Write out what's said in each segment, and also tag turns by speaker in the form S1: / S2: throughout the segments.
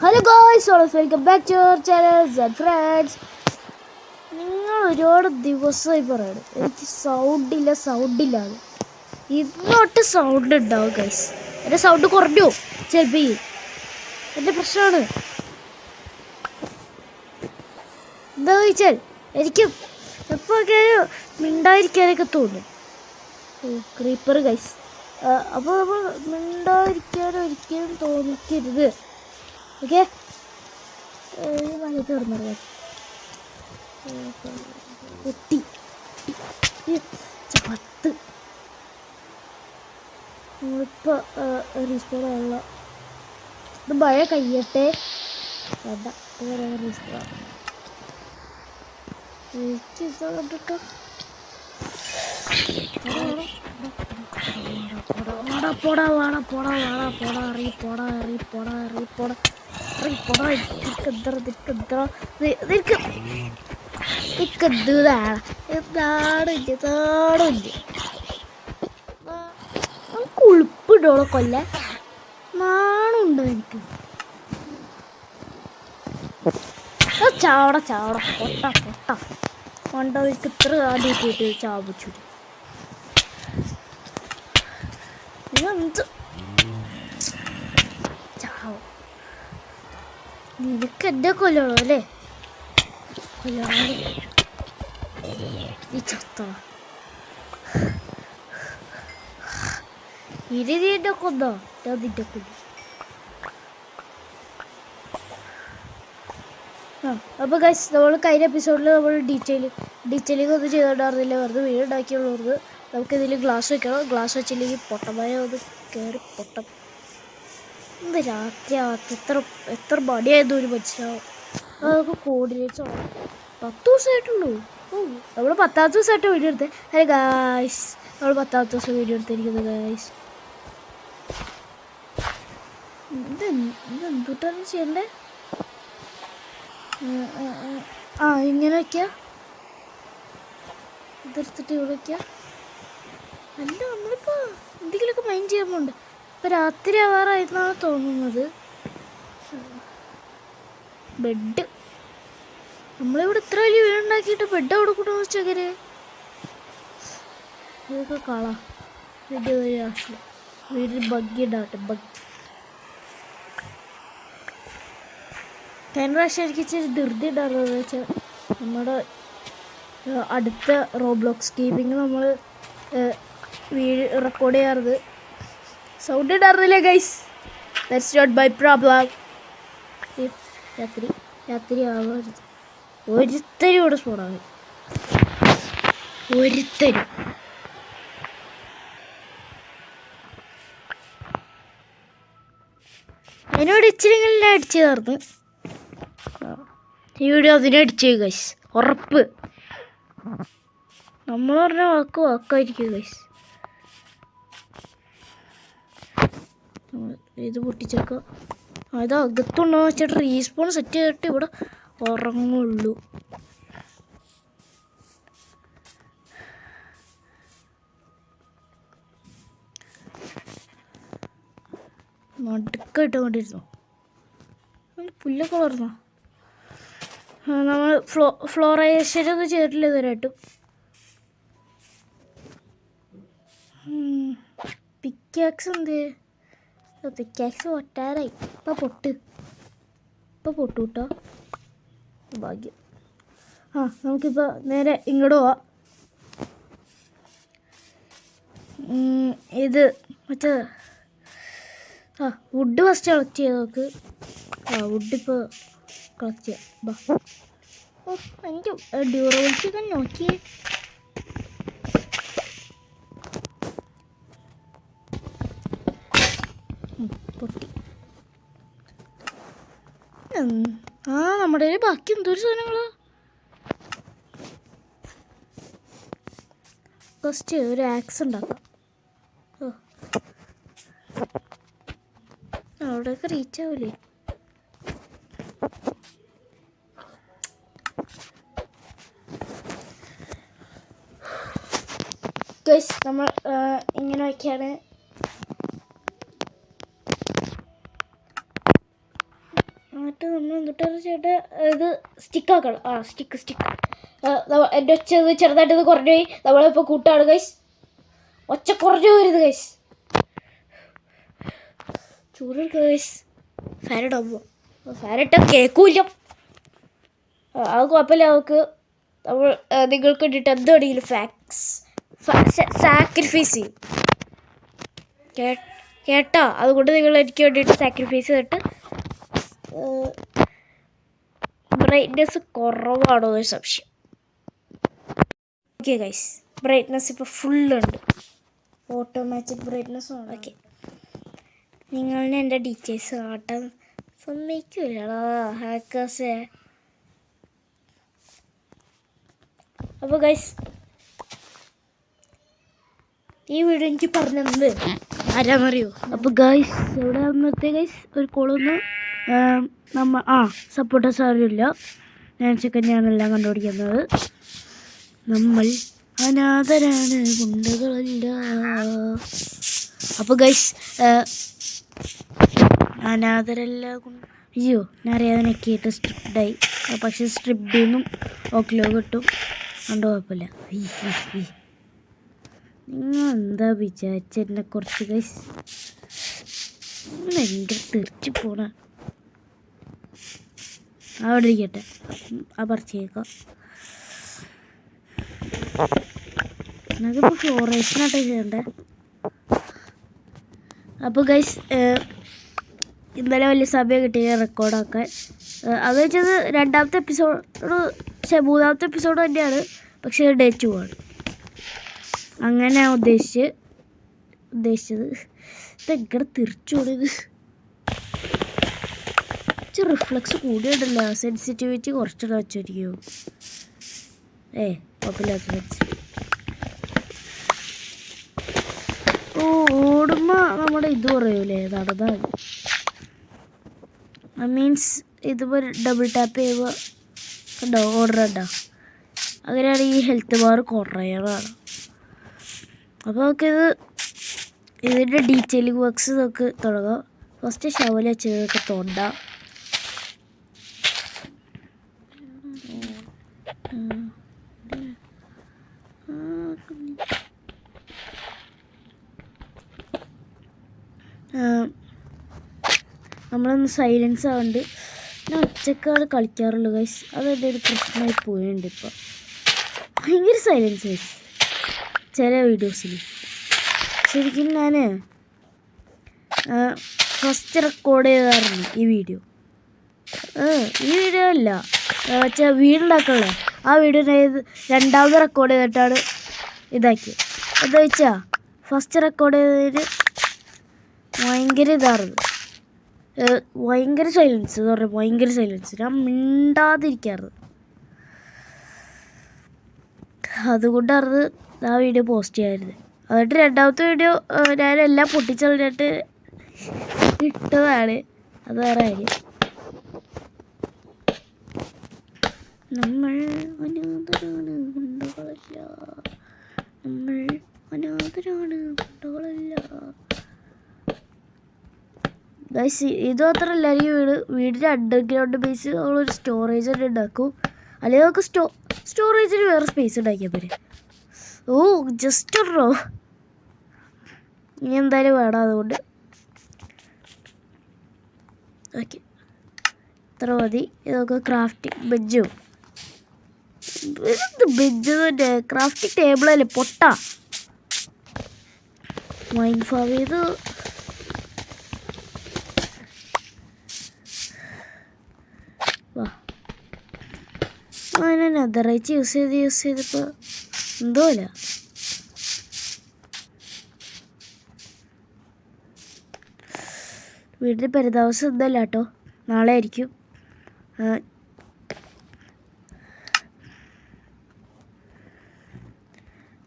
S1: Hello guys, welcome back to our channel and friends. നിങ്ങൾ ഒരുപാട് ദിവസമായി പറയണം എനിക്ക് സൗണ്ടില്ല ഇന്നോട്ട് സൗണ്ട് ഉണ്ടാവും ഗൈസ്. എൻ്റെ സൗണ്ട് കുറഞ്ഞു ചിലപ്പോൾ എൻ്റെ പ്രശ്നമാണ്. എന്താ ചോദിച്ചാൽ എനിക്ക് എപ്പോഴൊക്കെ മിണ്ടായിരിക്കാനൊക്കെ തോന്നും. Creeper guys. അപ്പോൾ നമ്മൾ മിണ്ടായിരിക്കാൻ ഒരിക്കലും തോന്നിക്കരുത്. ഓക്കെ, മഴയ്ക്ക് കിടന്നത് പൊട്ടി ചത്ത്. നമ്മളിപ്പോൾ റീസ്റ്റോറാണുള്ള ഇത് മഴ കഴിയട്ടെ. വേണ്ട, റീസ്റ്റോർ എനിക്ക് ഇത് കണ്ടിട്ടോ. ഉളുപ്പിടോളെ കൊല്ല നാണുണ്ടോ എനിക്ക്? ചാവട പൊട്ട പണ്ടോ എനിക്ക് ഇത്ര ആദ്യമായിട്ട് ചാവച്ചു. ചാവ നിനക്ക് എന്നെ കൊല്ലണോ അല്ലേ? ഈ ചത്ത ഇരുതിൻ്റെ കൊന്നോ? ഞാൻ നിന്റെ കൊല്ലു. അപ്പോൾ ഗൈസ്, നമ്മൾ കഴിഞ്ഞ എപ്പിസോഡിൽ നമ്മൾ ഡീറ്റെയിലിംഗ് ഒന്നും ചെയ്തിട്ടുണ്ടായിരുന്നില്ല. വെറുതെ വീട് ഉണ്ടാക്കിയുള്ളത്. നമുക്കിതിൽ ഗ്ലാസ് വെക്കണം. ഗ്ലാസ് വെച്ചില്ലെങ്കിൽ പൊട്ടമായ ഒന്ന് കയറി പൊട്ടം. എന്ത് രാത്രി എത്ര മടിയായിരുന്നു ഒരു മനസ്സിലാവും. അതൊക്കെ കോർഡിനേറ്റ്സ് ആണ്. 10 ദിവസമായിട്ടുള്ളൂ. നമ്മൾ 10ാമത്തെ ദിവസമായിട്ട് വീഡിയോ എടുത്തത്. അതെ ഗായ്സ്, നമ്മൾ 10ാമത്തെ ദിവസം വീഡിയോ എടുത്തിരിക്കുന്നത് ഗായ്സ്. എന്തുട്ടാണ് ചെയ്യണ്ടേ? ഇങ്ങനെ വയ്ക്കുക. ഇതെടുത്തിട്ട് ഇവിടെ വയ്ക്കുക. അല്ല, നമ്മളിപ്പോൾ എന്തെങ്കിലുമൊക്കെ മൈൻഡ് ചെയ്യാൻ പോകുന്നുണ്ട്. ഇപ്പോൾ രാത്രി ആവാറായിരുന്നാണ് തോന്നുന്നത്. ബെഡ് നമ്മളിവിടെ ഇത്ര വലിയ വീടുണ്ടാക്കിയിട്ട് ബെഡ് അവിടെ കൂടെ വെച്ചേക്കര്. ഇതൊക്കെ കളാം. വീട്ടിൽ ബഗ്ഗി ഉണ്ടാവട്ടെ. കഴിഞ്ഞ പ്രാവശ്യം എനിക്ക് ഇച്ചിരി ധൃതി ഉണ്ടായിരുന്നത് വെച്ചാൽ നമ്മുടെ അടുത്ത റോബ്ലോക്സ് ഗെയിമിങ് നമ്മൾ റെക്കോർഡ് ചെയ്യാറുണ്ട്. സൗണ്ട് ഉണ്ടായിരുന്നില്ല guys. That's not my problem. രാത്രി ആവരുത്. ഒരുത്തരും ഇവിടെ സ്പോണാകും. ഒരുത്തരും. അതിനോട് ഇച്ചിരിങ്ങനെ അടിച്ചു തീർന്ന് ഈ വീഡിയോ അതിനടിച്ചു ഗൈസ്. ഉറപ്പ്. നമ്മൾ പറഞ്ഞ വാക്കായിരിക്കും ഗൈസ്. ഇത് പൊട്ടിച്ചേക്കാം. അത് അകത്തുണ്ടോ വെച്ചിട്ട് റീസ്പോൺ സെറ്റ് ചെയ്തിട്ട് ഇവിടെ ഉറങ്ങുള്ളൂ. നടുക്കായിട്ട് കൊണ്ടിരുന്നു. പുല്ലൊക്കെ വളർന്നോ? നമ്മൾ ഫ്ലോറൈസേഷനൊന്നും ചെയ്തിട്ടില്ല ഇതുവരെയായിട്ടും. പിക്കാക്സ് എന്ത്? പിക്കാക്സ് പൊട്ടാറായി. ഇപ്പം പൊട്ടു കേട്ടോ. ഭാഗ്യം. നമുക്കിപ്പോൾ നേരെ ഇങ്ങോട്ട് പോവാം. ഇത് മറ്റേ വുഡ് ഫസ്റ്റ് കളക്ട് ചെയ്യാം നമുക്ക്. വുഡിപ്പോൾ കളക്ട് ചെയ്യാം. എനിക്ക് ഡ്യൂറബിലിറ്റി ഒക്കെ നോക്കിയേ. പൊട്ടി. നമ്മുടെ കയ്യിൽ ബാക്കി എന്തൊരു സാധനങ്ങളാ. ഫസ്റ്റ് ഒരു ആക്സ് ഉണ്ടാക്കാം. അവിടെയൊക്കെ റീച്ച് ആവില്ലേ? ഗൈസ്, നമ്മൾ ഇങ്ങനെ വയ്ക്കാണ്. എന്നിട്ട് നമ്മൾ എന്നിട്ട് ചേട്ടാ ഇത് സ്റ്റിക്കാക്കണം. സ്റ്റിക്ക് എൻ്റെ ഒച്ച ചെറുതായിട്ട് ഇത് കുറഞ്ഞു പോയി. നമ്മളിപ്പോൾ കൂട്ടാണ് ഗൈസ്. ഒച്ച കുറഞ്ഞു പോരുത് ഗൈസ്. ചൂടെടുക്കുക ഗൈസ്. ഫാനിടാമോ? ഫാനിട്ടാൽ കേൾക്കൂല. അത് കുഴപ്പമില്ല. നമുക്ക് നമ്മൾ നിങ്ങൾക്ക് വേണ്ടിയിട്ട് എന്ത് വേണമെങ്കിലും സാക്രിഫൈസ് ചെയ്യും കേട്ടാ. അതുകൊണ്ട് നിങ്ങൾ എനിക്ക് വേണ്ടിയിട്ട് സാക്രിഫൈസ് ചെയ്തിട്ട് ബ്രൈറ്റ്നെസ് കുറവാണോ എന്നൊരു സംശയം. ഓക്കെ ഗൈസ്, ബ്രൈറ്റ്നെസ് ഇപ്പോൾ ഫുള്ളുണ്ട്. ഓട്ടോമാറ്റിക് ബ്രൈറ്റ്നെസ് ആണ്. ഓക്കെ, നിങ്ങളുടെ എൻ്റെ ഡീറ്റെയിൽസ് കാട്ടാൻ സമ്മതിക്കില്ലടാ ഹാക്കേഴ്സേ. അപ്പോൾ ഗൈസ്, ഈ വീഡിയോ എനിക്ക് പറഞ്ഞത് ആരാന്നറിയോ? അപ്പോൾ ഗൈസ്, ഇവിടെ വന്നത്തെ ഗൈസ് ഒരു കോളൊന്ന് സപ്പോർട്ടേഴ്സ് ആരുമില്ല. ഞാൻ തന്നെയാണെല്ലാം കണ്ടുപിടിക്കുന്നത്. നമ്മൾ അനാഥരാണ്, ഗുണ്ടകളല്ല. അപ്പോൾ ഗൈസ്, അനാഥരല്ല അയ്യോ ഞാൻ അറിയാതെ നെക്കിയിട്ട് സ്ട്രിപ്ഡായി. പക്ഷേ സ്ട്രിപ്പിൽ നിന്നും ഓക്കിലോ കിട്ടും. കണ്ടു കുഴപ്പമില്ല. നിങ്ങൾ എന്താ വിചാരിച്ചെന്നെ കുറച്ച് ഗൈസ്? ഭയങ്കര തെറിച്ച് പോണ. അവിടെ ഇരിക്കട്ടെ, പറിച്ചേക്കാം. നമുക്കിപ്പോൾ ഫ്ലോറേഷനായിട്ടേ ചെയ്യണ്ടേ. അപ്പോൾ ഗൈസ്, ഇന്നലെ വലിയ സമയം കിട്ടിയ റെക്കോർഡാക്കാൻ. അത് വെച്ചത് രണ്ടാമത്തെ എപ്പിസോഡ് മൂന്നാമത്തെ എപ്പിസോഡ് തന്നെയാണ്. പക്ഷേ ഡേ 2 ആണ്. അങ്ങനെ ഉദ്ദേശിച്ചത് ഇതെങ്ങനെ തിരിച്ചു പോണത്? റിഫ്ലക്സ് കൂടിയുണ്ടല്ലോ. സെൻസിറ്റിവിറ്റി കുറച്ചിട്ട് വെച്ചിരിക്കുമോ? കുഴപ്പമില്ലാത്ത ഓടുമ്പോൾ നമ്മുടെ ഇത് പറയൂലേ, നടന്നാൽ മീൻസ് ഇതിപ്പോൾ ഡബിൾ ടാപ്പ് ചെയ്യുമ്പോൾ ഉണ്ടോ ഓർഡർ ഉണ്ടോ? അങ്ങനെയാണ് ഈ ഹെൽത്ത് ബാർ കുറയണതാണ്. അപ്പോൾ നമുക്കിത് ഇതിൻ്റെ ഡീറ്റെയിലിംഗ് വർക്ക്സ് നമുക്ക് തുടങ്ങാം. ഫസ്റ്റ് ഷവൽ വെച്ചതൊക്കെ തോണ്ടാം. നമ്മളൊന്ന് സൈലൻസ് ആവുന്നുണ്ട്. ഞാൻ ഒറ്റക്കാണ് കളിക്കാറുള്ളൂ ഗൈസ്. അതെൻ്റെ ഒരു പ്രശ്നമായി പോയിട്ടുണ്ട്. ഇപ്പോൾ ഭയങ്കര സൈലൻസ് ഗൈസ് ചില വീഡിയോസിൽ. ശരിക്കും ഞാൻ ഫസ്റ്റ് റെക്കോർഡ് ചെയ്തായിരുന്നു ഈ വീഡിയോ അല്ല വീടുണ്ടാക്കണല്ലോ. ആ വീഡിയോ രണ്ടാമത് റെക്കോർഡ് ചെയ്തിട്ടാണ് ഇതാക്കിയത്. എന്താ വെച്ചാൽ ഫസ്റ്റ് റെക്കോർഡ് ചെയ്തതിന് ഭയങ്കര ഇതായിരുന്നു. ഭയങ്കര സൈലൻസ് എന്ന് പറഞ്ഞാൽ ഭയങ്കര സൈലൻസ്. ഞാൻ മിണ്ടാതിരിക്കാറ്. അതുകൊണ്ടാണ് ആ വീഡിയോ പോസ്റ്റ് ചെയ്യാറുണ്ട്. എന്നിട്ട് രണ്ടാമത്തെ വീഡിയോ ഞാനെല്ലാം പൊട്ടിച്ചറിഞ്ഞിട്ട് ഇട്ടതാണ്. അത് വേറെ കാര്യം. നമ്മൾ അനാഥരാണ്, ഗുണ്ടകളല്ല. നമ്മൾ അനാഥരാണ്, ഗുണ്ടകളല്ല. ഗൈസ്, ഇത് മാത്രമല്ല, ഈ വീടിൻ്റെ അണ്ടർഗ്രൗണ്ട് ബേസ് നമ്മളൊരു സ്റ്റോറേജ് തന്നെ ഉണ്ടാക്കും. അല്ലെങ്കിൽ നമുക്ക് സ്റ്റോറേജിന് വേറെ സ്പേസ് ഉണ്ടാക്കിയാൽ പോരെ. ജസ്റ്റ് ഉണ്ടോ ഇനി എന്തായാലും വേണം. അതുകൊണ്ട് ഓക്കെ, ഇത്ര മതി. ഇതൊക്കെ ക്രാഫ്റ്റിംഗ് ബെഞ്ചും ബെഞ്ച് തന്നെ ക്രാഫ്റ്റിംഗ് ടേബിളല്ലേ പൊട്ട. മൈൻഡ് ഫാം ചെയ്ത് ഞാൻ നെതറൈറ്റ് യൂസ് ചെയ്തപ്പോൾ എന്തോ അല്ല. വീട്ടിൽ പരിതാമസം എന്തല്ല കേട്ടോ, നാളെ ആയിരിക്കും.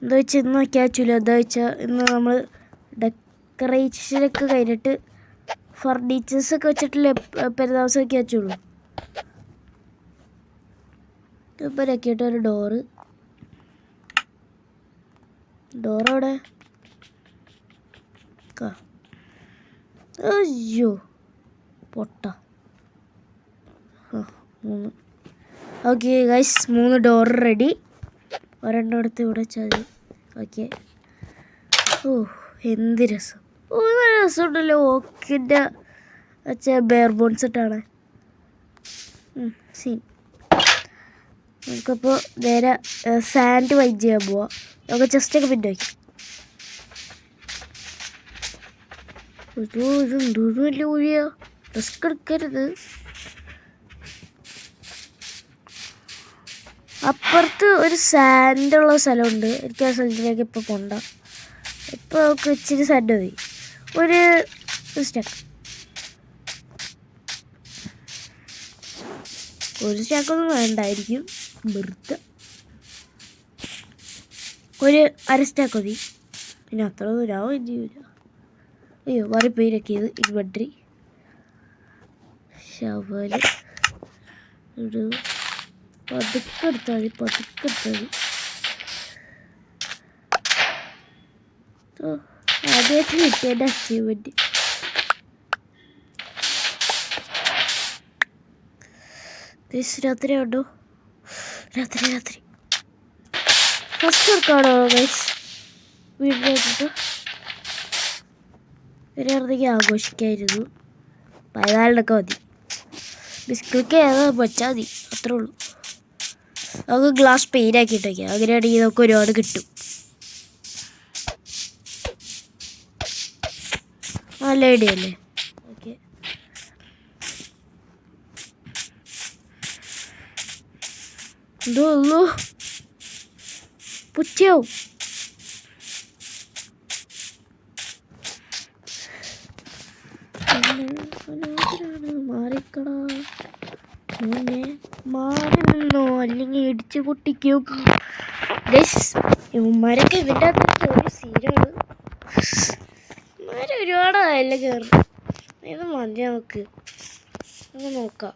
S1: എന്താ വെച്ചാൽ ഇന്ന് വയ്ക്കാൻ പറ്റില്ല. എന്താ വെച്ചാൽ ഇന്ന് നമ്മൾ ഡെക്കറേഷനൊക്കെ കഴിഞ്ഞിട്ട് ഫർണിച്ചേഴ്സൊക്കെ വെച്ചിട്ടല്ലേ പരിതാമസം വയ്ക്കാൻ പറ്റുള്ളൂ. ഇപ്പം രക്കിയിട്ട് ഒരു ഡോറവിടെ. അയ്യോ പൊട്ട. 3. Okay guys, 3 door ready. ഒരെണ്ണം എടുത്ത് ഇവിടെ വെച്ചാൽ മതി. ഓക്കെ. ഓ എന്ത് രസം. ഓ നല്ല രസമുണ്ടല്ലോ. ഓക്കിൻ്റെ വെച്ച ബെയർ ബോൺസ് ഇട്ടാണ് സീൻ. നമുക്കപ്പോൾ നേരെ സാൻഡ് വൈറ്റ് ചെയ്യാൻ പോവാം. നമുക്ക് ചെസ്റ്റൊക്കെ പിന്നെ വയ്ക്കും. ഇതെന്തോന്നുമില്ല ഊഴിയ, റിസ്ക് എടുക്കരുത്. അപ്പുറത്ത് ഒരു സാൻഡുള്ള സ്ഥലമുണ്ട്. എനിക്ക് ആ സ്ഥലത്തിലേക്ക് ഇപ്പോൾ പോകണ്ട. ഇപ്പോൾ നമുക്ക് ഇച്ചിരി സാൻഡ് മതി. ഒരു സ്റ്റാക്കൊന്നും വേണ്ടായിരിക്കും. വെറുതെ ഒരു അര സ്റ്റാക്ക് മതി. പിന്നെ അത്ര ദൂരാവും എന്ത് ചെയ്യൂല. അയ്യോ മാറിപ്പോയിരക്കിയത്. ഇൻവെൻട്രി ശവല് ഒരു പതുക്കെ എടുത്താൽ മതി. ആദ്യമായിട്ട് കിട്ടിയ എൻ്റെ അച്ചീവ്മെൻറ്റ്. രാത്രി ഉണ്ടോ? രാത്രി ഫസ്റ്റ് വർക്കാണോ ഗൈസ്? വീട്ടിലേക്ക് വരെയായിരുന്നെങ്കിൽ ആഘോഷിക്കായിരുന്നു. 14 മതി. ബിസ്ക്കറ്റ് ഏതാ വെച്ചാൽ മതി, അത്രേ ഉള്ളൂ. നമുക്ക് ഗ്ലാസ് പെയിനാക്കിയിട്ട് വയ്ക്കാം. അങ്ങനെയാണെങ്കിൽ നമുക്ക് ഒരുപാട് കിട്ടും. നല്ല ഐഡിയ അല്ലേ? ഓക്കെ. എന്തോ പുച്ഛയാവും. മാറിക്കടാ, മാറി നിന്നോ അല്ലെങ്കിൽ ഇടിച്ചു പൊട്ടിക്കും. ഇവന്മാരൊക്കെ ഇവൻ്റെ അകത്ത് ഒരു സീനാണ്. ഇവന്മാർ ഒരുപാടായല്ല കയറും. ഇത് മതി. നമുക്ക് നോക്കാം.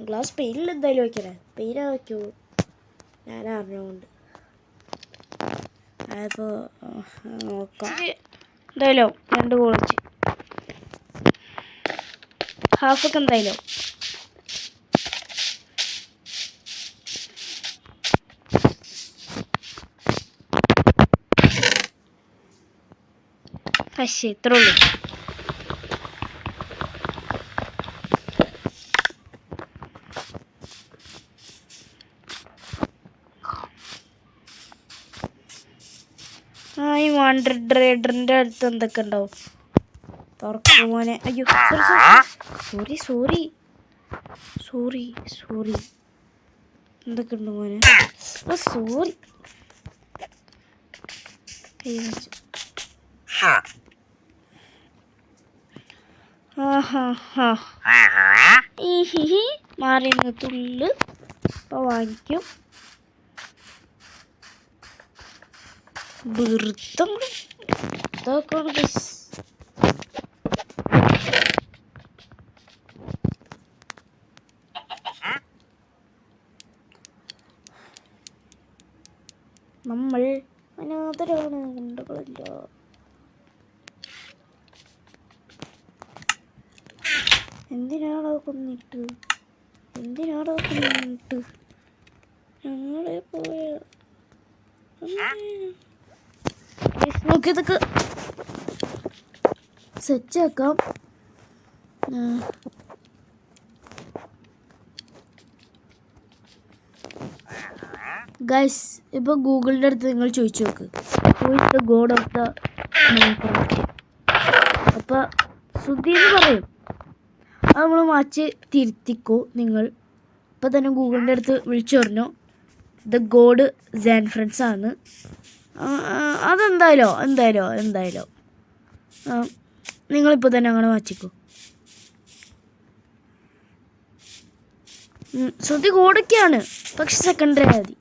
S1: ഗ്ലാസ് പെയിനിൽ എന്തായാലും വയ്ക്കണേ. പെയിനാ വയ്ക്കുള്ളൂ, ഞാൻ അറിഞ്ഞുകൊണ്ട്. അതിപ്പോൾ നോക്കാം. എന്തായാലും 2 കോളേജ് ഹാഫൊക്കെ എന്തായാലും. പക്ഷേ ഇത്ര ഉള്ളൂ. ഈ വണ്ടർ റൈഡറിൻ്റെ അടുത്ത് എന്തൊക്കെ ഉണ്ടാവും? തുറക്കുമോനെ. അയ്യോ സോറി എന്തൊക്കെ ഉണ്ട് മോനെ? സോറി. മാറി നിന്ന് തുള്ളു. ഇപ്പോൾ വാങ്ങിക്കും. വൃത്തം ഇതൊക്കെയാണ് ഗൈസ്. നമ്മൾ അനാഥരാണ്, ഗുണ്ടകളില്ല. എന്തിനാണോ കൊന്നിട്ട് ഞങ്ങളെ പോയ നോക്കിയതൊക്കെ സെറ്റ് ആക്കാം. ഗൈസ്, ഇപ്പോൾ ഗൂഗിളിൻ്റെ അടുത്ത് നിങ്ങൾ ചോദിച്ചു നോക്ക്, who is the God of the Minecraft. അപ്പോൾ സുധി എന്ന് പറയും. അത് നമ്മൾ മാച്ച് തിരുത്തിക്കോ. നിങ്ങൾ ഇപ്പം തന്നെ ഗൂഗിളിൻ്റെ അടുത്ത് വിളിച്ചു പറഞ്ഞു ദ ഗോഡ് സാൻ ഫ്രാൻസ് ആണ്. അതെന്തായാലോ നിങ്ങളിപ്പോൾ തന്നെ അങ്ങനെ മാറ്റിക്കോ. സുധി ഗോഡൊക്കെയാണ്, പക്ഷെ സെക്കൻഡറി മതി.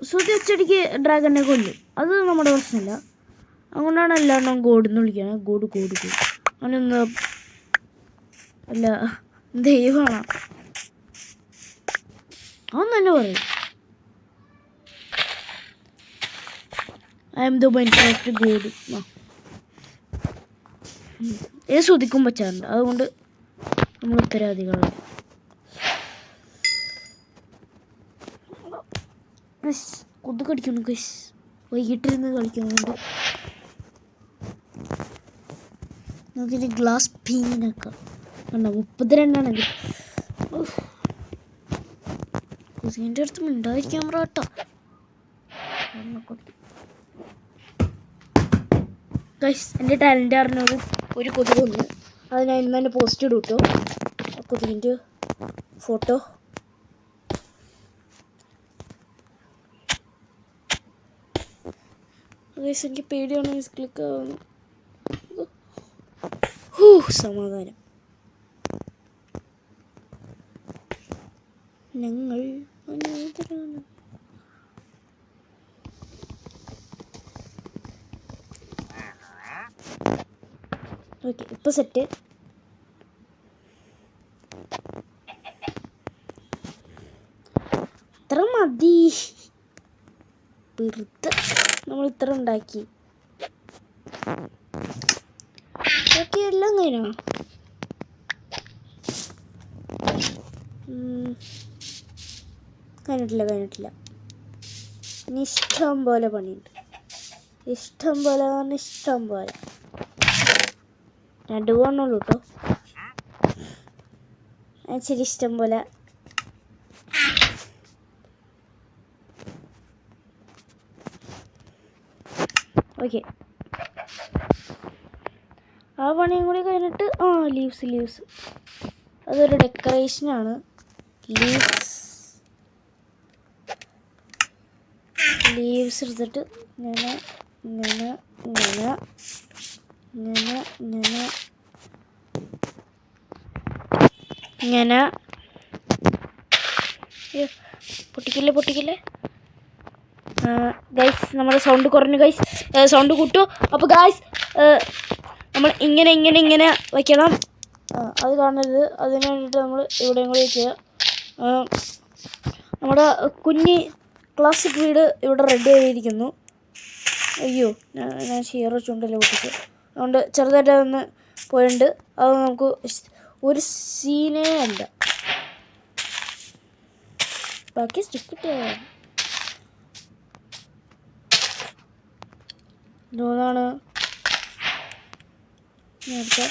S1: സുധി ഒച്ചടിക്ക് ഡ്രാഗനെ കൊല്ലും, അത് നമ്മുടെ പ്രശ്നമില്ല. അതുകൊണ്ടാണ് എല്ലാവരും ഗോഡ് എന്ന് വിളിക്കുന്നത്. ഗോഡ് അവനെന്താ അല്ല ദൈവമാണ്, അവൻ തന്നെ പറയും. I M the Minecraft God. ഇത് ശ്രുതിക്കും പറ്റാറുണ്ട്, അതുകൊണ്ട് നമ്മൾ ഉത്തരവാദികളാണ്. കൊതു കടിക്കുന്നു ഗൈസ്, വൈകിട്ടിരുന്ന് കളിക്കുന്നുണ്ട്. നമുക്കിനി ഗ്ലാസ് പീനാക്കാം. കണ്ടോ 32 കൊതുകിൻ്റെ അടുത്ത് മിണ്ടായിരിക്കാൻ കേട്ടോ. ഗൈസ് എൻ്റെ ടാലൻ്റ് അറിഞ്ഞത് ഒരു കൊതുക് വന്നു, അത് ഞാൻ ഇന്ന് തന്നെ പോസ്റ്റ് ഇടും കേട്ടോ. കൊതുകിൻ്റെ ഫോട്ടോ. ഗൈസ് എനിക്ക് പേടിയാണ്, ക്ലിക്ക് ആവുന്നു. സമാധാനം. ഞങ്ങൾ അനാഥരാണ്. ഓക്കെ, ഇപ്പൊ സെറ്റ്. ഇത്ര മതി, വെറുതെ നമ്മൾ ഇത്ര ഉണ്ടാക്കി. ഓക്കെ, എല്ലാം കഴിഞ്ഞോ? കഴിഞ്ഞിട്ടില്ല. ഇനി ഇഷ്ടം പോലെ പണിയുണ്ട്. ഇഷ്ടം പോലെ 2 പോകണുള്ളൂ കേട്ടോ. ശരി, ഇഷ്ടം പോലെ. ഓക്കെ, ആ പണിയും കൂടി കഴിഞ്ഞിട്ട് ലീവ്സ് അതൊരു ഡെക്കറേഷനാണ്. ലീവ്സ് എടുത്തിട്ട് ഇങ്ങനെ പൊട്ടിക്കില്ലേ. ഗൈസ് നമ്മുടെ സൗണ്ട് കുറഞ്ഞു ഗൈസ്, സൗണ്ട് കൂട്ടു. അപ്പോൾ ഗൈസ് നമ്മൾ ഇങ്ങനെ വയ്ക്കണം. അത് കാണരുത്, അതിന് വേണ്ടിയിട്ട് നമ്മൾ ഇവിടെയും കൂടി വയ്ക്കുക. നമ്മുടെ കുഞ്ഞി ക്ലാസിക് വീട് ഇവിടെ റെഡി ആയിരിക്കുന്നു. അയ്യോ, ഞാൻ ഷെയർ വെച്ചുകൊണ്ടല്ലേ പൊട്ടിച്ച്, അതുകൊണ്ട് ചെറുതായിട്ട് അതൊന്ന് പോയിട്ടുണ്ട്. അത് നമുക്ക് ഒരു സീനേ അല്ല. ബാക്കി സ്റ്റിക്കിട്ട് ഇതാണ് നേരത്തെ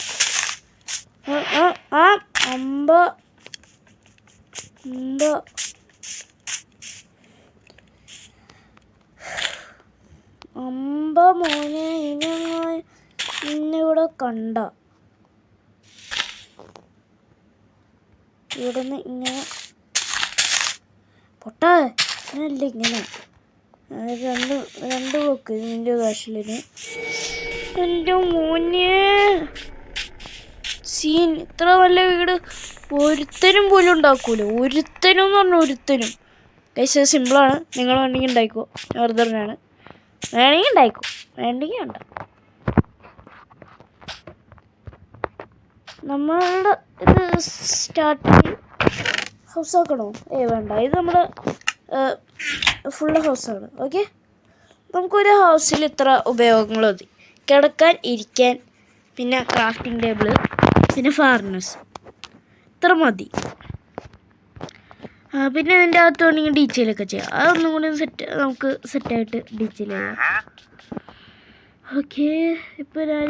S1: അമ്പ മോനെ, ഇന്നിവിടെ കണ്ട ഇവിടുന്ന് ഇങ്ങനെ പൊട്ടാ അങ്ങനല്ല, ഇങ്ങനെ രണ്ട് ബ്ലോക്ക് നിൻ്റെ കാശിലിന്. എൻ്റെ മോനെ സീൻ. ഇത്ര നല്ല വീട് ഒരുത്തനും പോലും ഉണ്ടാക്കൂല. ഒരുത്തനും എന്ന് പറഞ്ഞാൽ ഒരുത്തനും. ഗൈസ് സിമ്പിളാണ്, നിങ്ങൾ വേണമെങ്കിൽ ഉണ്ടായിക്കോ. വെറുതെ പറഞ്ഞാണ്, വേണമെങ്കിൽ ഉണ്ടായിക്കോ, വേണ്ടെങ്കിൽ വേണ്ട. നമ്മളുടെ ഇത് സ്റ്റാർട്ടിങ് ഹൗസ് ആക്കണോ? വേണ്ട, ഇത് നമ്മുടെ ഫുള്ള് ഹൗസാണ്. ഓക്കെ, നമുക്കൊരു ഹൗസിൽ ഇത്ര ഉപയോഗങ്ങൾ മതി. കിടക്കാൻ, ഇരിക്കാൻ, പിന്നെ ക്രാഫ്റ്റിംഗ് ടേബിള്, പിന്നെ ഫാർനസ്, ഇത്ര മതി. പിന്നെ ഇതിൻ്റെ അകത്ത് വേണമെങ്കിൽ ഡീറ്റെയിലൊക്കെ ചെയ്യാം. അതൊന്നും കൂടി നമുക്ക് സെറ്റായിട്ട് ഡീറ്റെയിൽ ചെയ്യാം. ഓക്കെ, ഇപ്പോൾ ഞാൻ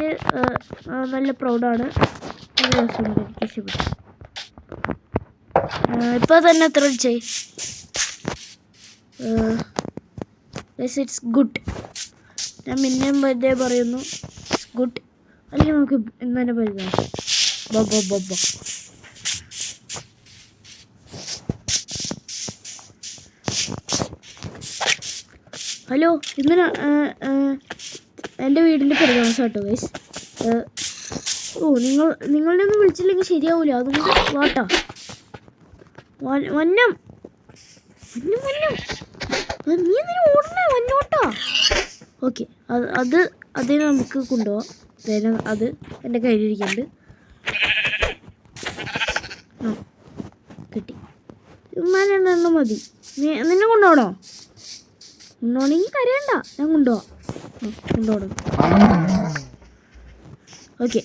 S1: നല്ല പ്രൗഡാണ്. എനിക്ക് ഇഷ്ടപ്പെട്ടു. ഇപ്പോൾ തന്നെ എത്ര ചെയ് ഇറ്റ്സ് ഗുഡ്. ഞാൻ പിന്നെയും വെറുതെ പറയുന്നു, ഗുഡ്. അല്ലെങ്കിൽ നമുക്ക് ഇന്ന് തന്നെ പരിചയം. ഹലോ, ഇന്ന് എൻ്റെ വീടിൻ്റെ പരിതാമസം കേട്ടോ ഗൈസ്. നിങ്ങളുടെ ഒന്നും വിളിച്ചില്ലെങ്കിൽ ശരിയാവില്ല, അതുകൊണ്ട് വാട്ടാ വന്നം നീ എന്തിനാ ഓടണേ? വന്നോട്ടാ. ഓക്കെ, അതിന് നമുക്ക് കൊണ്ടുപോവാം. അത് എൻ്റെ കയ്യിലിരിക്കുന്നുണ്ട്. കിട്ടി. എണ്ണം മതി. നിന്നെ കൊണ്ടുപോകണോ? കൊണ്ടുപോകണമെങ്കിൽ കരയണ്ട, ഞാൻ കൊണ്ടുപോവാം. കൊണ്ടുപോകണം. ഓക്കെ,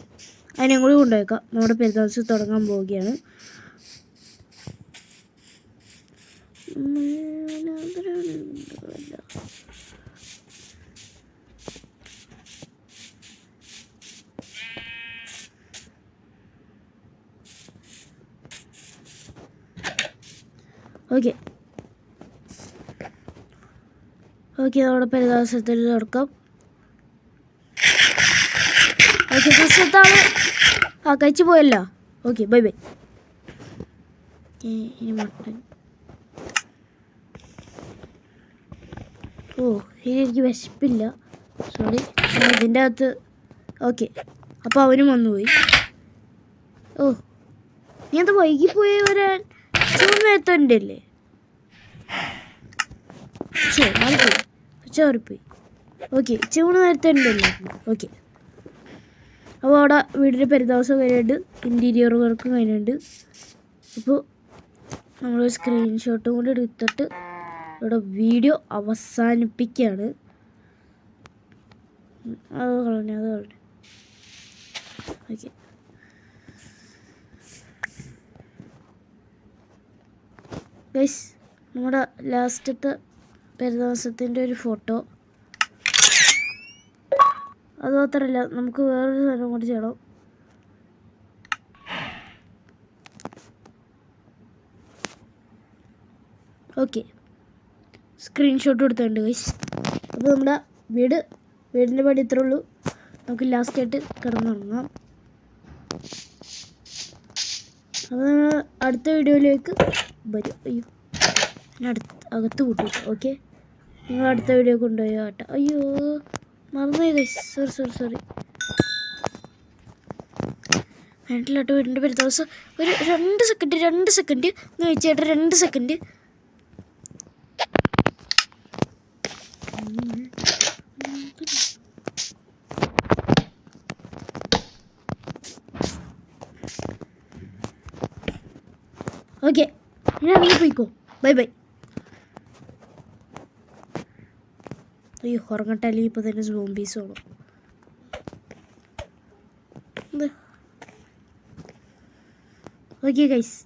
S1: അതിനെയും കൂടി കൊണ്ടുപോയേക്കാം. നമ്മുടെ പെരുന്നാൾ തുടങ്ങാൻ പോവുകയാണ്. ഓക്കെ നമ്മുടെ പെരുന്നാൾ തുറക്കാം. ഓക്കെ, ഫസ്റ്റത്താണ് കഴിച്ചു പോയല്ലോ. Okay, bye bye. ഇനി മട്ടൻ. ഇനി എനിക്ക് വിശപ്പില്ല, സോറി. ഇതിൻ്റെ അകത്ത് ഓക്കെ, അപ്പോൾ അവനും വന്നുപോയി. നീ അത് വൈകിപ്പോയി വരാൻ ചൂടുന്നേരത്തുണ്ട് അല്ലേ? ചോറിപ്പോയി. ഓക്കെ, ചൂട് നേരത്തെ ഉണ്ടല്ലോ. ഓക്കെ, അപ്പോൾ അവിടെ വീടിൻ്റെ പെരുന്നാൾ കഴിഞ്ഞിട്ട് ഇൻറ്റീരിയർ വർക്കും കഴിഞ്ഞിട്ടുണ്ട്. അപ്പോൾ നമ്മൾ സ്ക്രീൻഷോട്ടും കൂടി എടുത്തിട്ട് ഇവിടെ വീഡിയോ അവസാനിപ്പിക്കുകയാണ്. അത് കളഞ്ഞു. ഓക്കെ, ഗൈസ്, നമ്മുടെ ലാസ്റ്റത്തെ പെരുന്നാളത്തിൻ്റെ ഒരു ഫോട്ടോ. അത് മാത്രമല്ല, നമുക്ക് വേറൊരു സാധനം കൂടി ചെയ്യണം. ഓക്കെ, സ്ക്രീൻഷോട്ട് എടുത്തിട്ടുണ്ട് ഗൈസ്. അപ്പോൾ നമ്മുടെ വീടിൻ്റെ പണി ഇത്രേ ഉള്ളൂ. നമുക്ക് ലാസ്റ്റായിട്ട് കിടന്നുറങ്ങാം. അപ്പോൾ നമ്മൾ അടുത്ത വീഡിയോയിലേക്ക് വരും. അയ്യോ, ഞാൻ അകത്ത് കൂട്ടി. ഓക്കെ, നിങ്ങൾ അടുത്ത വീഡിയോ കൊണ്ടുപോയോ കേട്ടോ. അയ്യോ, മറന്നുപോയി ഗൈസ്, സോറി. വേണ്ടില്ലാട്ടോ, വീടിൻ്റെ പെരുന്നാൾ ഒരു 2 സെക്കൻഡ് ഒന്ന് വെച്ചേട്ടാ. 2 സെക്കൻഡ്. ഓക്കെ, ഞാൻ ഇറങ്ങി പോയിക്കോ. Bye bye. അയ്യോ, ഉറങ്ങട്ടെ, അല്ലെങ്കിൽ ഇപ്പോൾ തന്നെ സോംബീസ് വേണം. Okay guys,